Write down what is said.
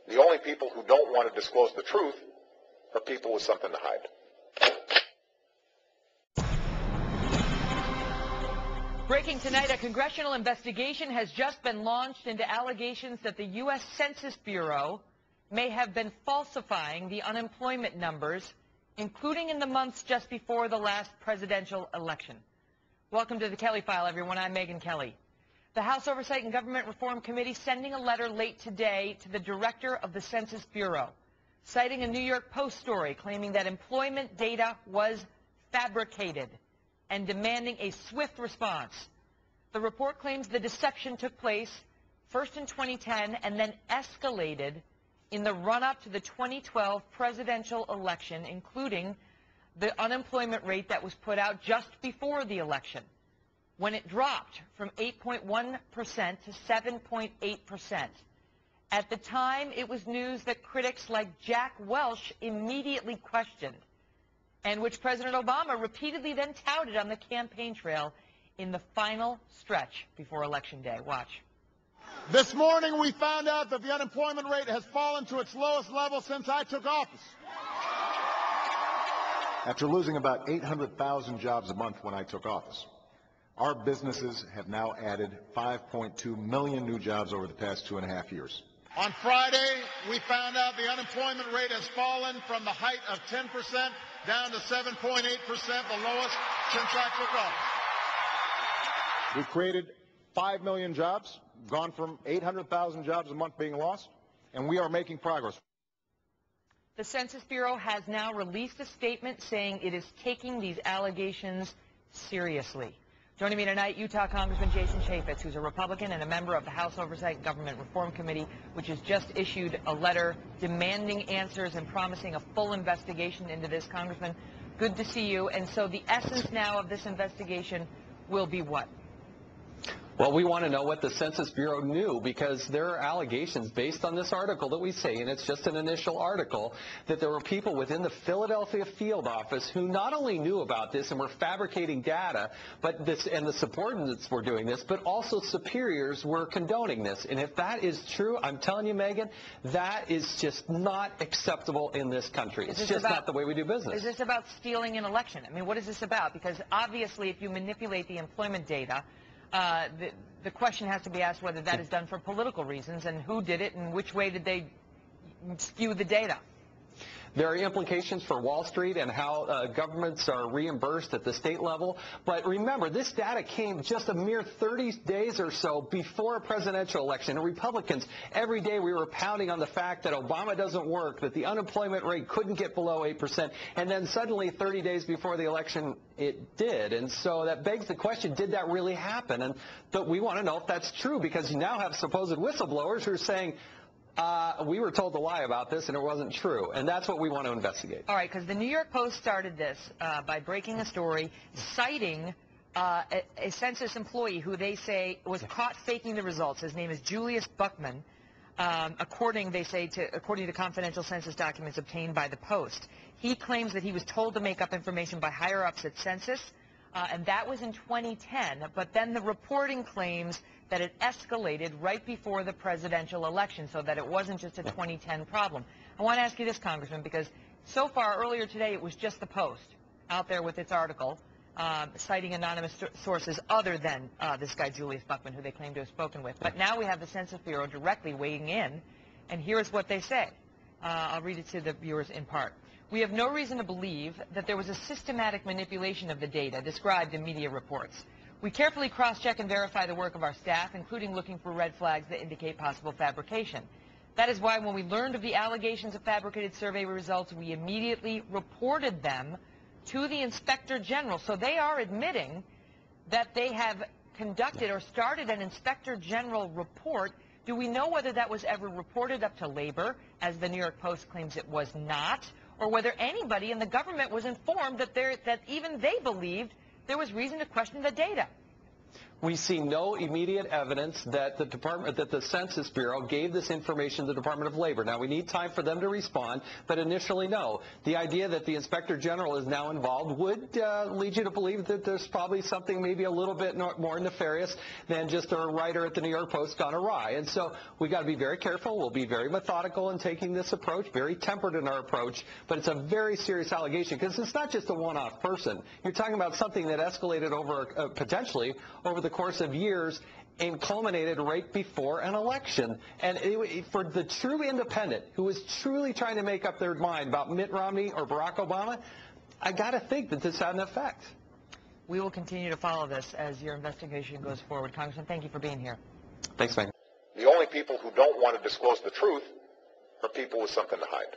The only people who don't want to disclose the truth are people with something to hide. Breaking tonight, a congressional investigation has just been launched into allegations that the U.S. Census Bureau may have been falsifying the unemployment numbers, including in the months just before the last presidential election. Welcome to the Kelly File, everyone. I'm Megyn Kelly. The House Oversight and Government Reform Committee sending a letter late today to the director of the Census Bureau, citing a New York Post story claiming that employment data was fabricated and demanding a swift response. The report claims the deception took place first in 2010 and then escalated in the run-up to the 2012 presidential election, including the unemployment rate that was put out just before the election, when it dropped from 8.1% to 7.8%. At the time, it was news that critics like Jack Welch immediately questioned, and which President Obama repeatedly then touted on the campaign trail in the final stretch before Election Day. Watch. This morning we found out that the unemployment rate has fallen to its lowest level since I took office. After losing about 800,000 jobs a month when I took office, our businesses have now added 5.2 million new jobs over the past 2.5 years. On Friday, we found out the unemployment rate has fallen from the height of 10% down to 7.8%, the lowest since I took office. We've created 5 million jobs, gone from 800,000 jobs a month being lost, and we are making progress. The Census Bureau has now released a statement saying it is taking these allegations seriously. Joining me tonight, Utah Congressman Jason Chaffetz, who's a Republican and a member of the House Oversight and Government Reform Committee, which has just issued a letter demanding answers and promising a full investigation into this. Congressman, good to see you. And so the essence now of this investigation will be what? Well, we want to know what the Census Bureau knew, because there are allegations based on this article that we say, and it's just an initial article, that there were people within the Philadelphia field office who not only knew about this and were fabricating data, but this, and the subordinates were doing this, but also superiors were condoning this. And if that is true, I'm telling you, Megyn, that is just not acceptable in this country. It's just not the way we do business. Is this about stealing an election? I mean, what is this about? Because obviously, if you manipulate the employment data, the question has to be asked whether that is done for political reasons, and who did it, and which way did they skew the data. There are implications for Wall Street and how governments are reimbursed at the state level. But remember, this data came just a mere 30 days or so before a presidential election. And Republicans, every day we were pounding on the fact that Obama doesn't work, that the unemployment rate couldn't get below 8%. And then suddenly, 30 days before the election, it did. And so that begs the question, did that really happen? But we want to know if that's true, because you now have supposed whistleblowers who are saying, we were told to lie about this and it wasn't true. And that's what we want to investigate. All right, because the New York Post started this by breaking a story citing a census employee who they say was caught faking the results. His name is Julius Buckman, according to confidential census documents obtained by the Post. He claims that he was told to make up information by higher-ups at Census, and that was in 2010. But then the reporting claims that it escalated right before the presidential election, so that it wasn't just a 2010 problem. I want to ask you this, Congressman, because so far, earlier today, it was just the Post out there with its article citing anonymous sources other than this guy, Julius Buckman, who they claim to have spoken with. But now we have the Census Bureau directly weighing in, and here's what they say. I'll read it to the viewers in part. We have no reason to believe that there was a systematic manipulation of the data described in media reports. We carefully cross-check and verify the work of our staff, including looking for red flags that indicate possible fabrication. That is why when we learned of the allegations of fabricated survey results, we immediately reported them to the Inspector General. So they are admitting that they have conducted or started an Inspector General report. Do we know whether that was ever reported up to Labor, as the New York Post claims it was not, or whether anybody in the government was informed that even they believed there was reason to question the data? We see no immediate evidence that the Census Bureau gave this information to the Department of Labor. Now, we need time for them to respond, but initially, no. The idea that the Inspector General is now involved would lead you to believe that there's probably something maybe a little bit more nefarious than just a writer at the New York Post gone awry. And so we got to be very careful. We'll be very methodical in taking this approach, very tempered in our approach, but it's a very serious allegation because it's not just a one-off person. You're talking about something that escalated over potentially over the course of years and culminated right before an election. And for the true independent who is truly trying to make up their mind about Mitt Romney or Barack Obama, I got to think that this had an effect. We will continue to follow this as your investigation goes forward. Congressman, thank you for being here. Thanks, Megan. The only people who don't want to disclose the truth are people with something to hide.